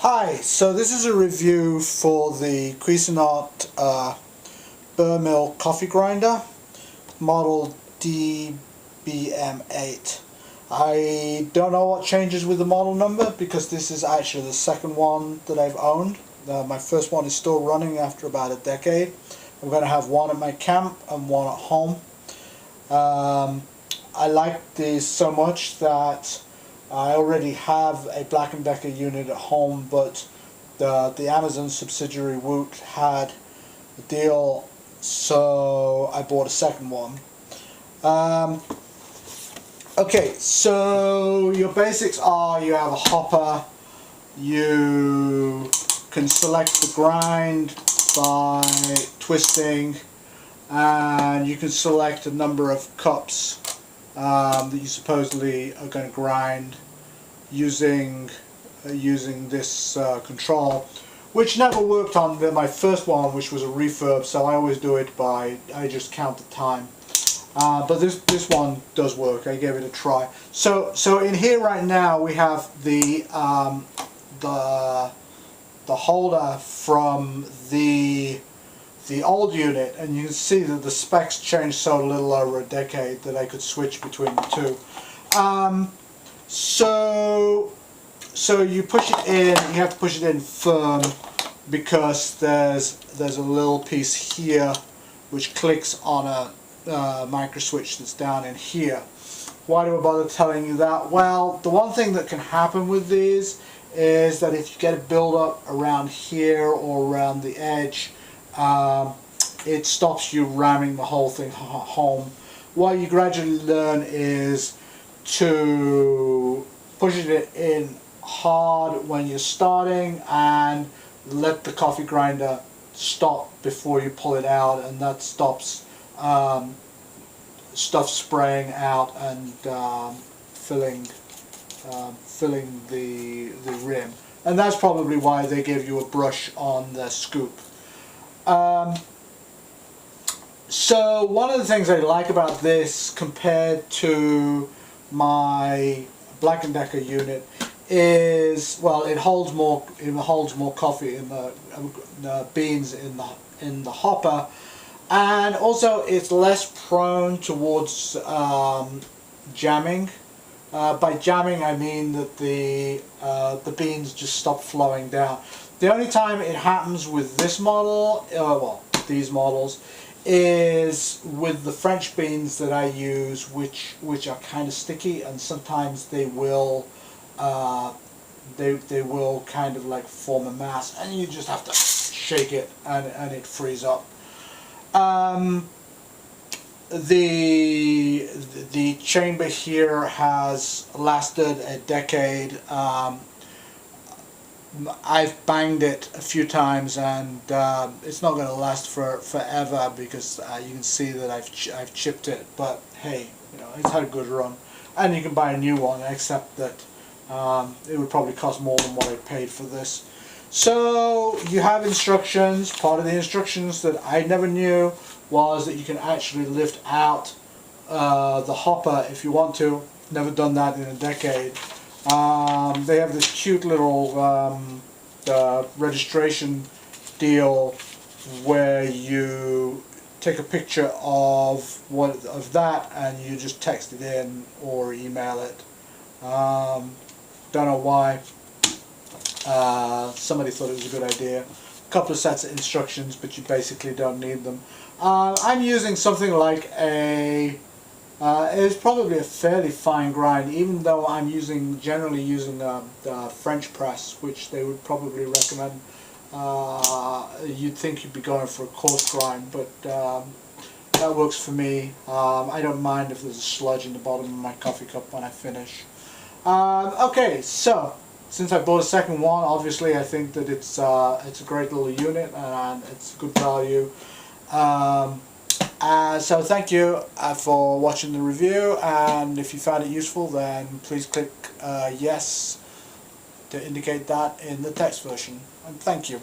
Hi, so this is a review for the Cuisinart Burr mill coffee grinder, model DBM8. I don't know what changes with the model number because this is actually the second one that I've owned. My first one is still running after about a decade. I'm going to have one at my camp and one at home. I like these so much that I already have a Black & Decker unit at home, but the Amazon subsidiary Woot had a deal, so I bought a second one. Okay, so your basics are you have a hopper, you can select the grind by twisting, and you can select a number of cups that you supposedly are going to grind using this control, which never worked on my first one, which was a refurb, so I always do it by, I just count the time. But this one does work. I gave it a try. So in here right now we have the holder from the old unit, and you can see that the specs changed so little over a decade that I could switch between the two. So you push it in. You have to push it in firm because there's a little piece here which clicks on a micro switch that's down in here. Why do I bother telling you that? Well, the one thing that can happen with these is that if you get a build up around here or around the edge, it stops you ramming the whole thing home. What you gradually learn is to push it in hard when you're starting and let the coffee grinder stop before you pull it out, and that stops stuff spraying out and filling the rim. And that's probably why they give you a brush on the scoop. So one of the things I like about this compared to my Black & Decker unit is, well, it holds more coffee in the beans in the hopper, and also it's less prone towards jamming. By jamming I mean that the beans just stop flowing down. The only time it happens with this model, well, these models, is with the French beans that I use, which are kind of sticky, and sometimes they will kind of like form a mass, and you just have to shake it and it frees up. The chamber here has lasted a decade. I've banged it a few times, and it's not going to last forever because you can see that I've chipped it. But hey, you know, it's had a good run, and you can buy a new one. Except that it would probably cost more than what I paid for this. So you have instructions. Part of the instructions that I never knew was that you can actually lift out the hopper if you want to. Never done that in a decade. They have this cute little registration deal where you take a picture of that and you just text it in or email it. Don't know why. Somebody thought it was a good idea. A couple of sets of instructions, but you basically don't need them. I'm using something like it's probably a fairly fine grind, even though I'm generally using the French press, which they would probably recommend. You'd think you'd be going for a coarse grind, but that works for me. I don't mind if there's a sludge in the bottom of my coffee cup when I finish. Okay, so since I bought a second one, obviously I think that it's a great little unit and it's good value. So thank you for watching the review, and if you found it useful, then please click yes to indicate that in the text version, and thank you.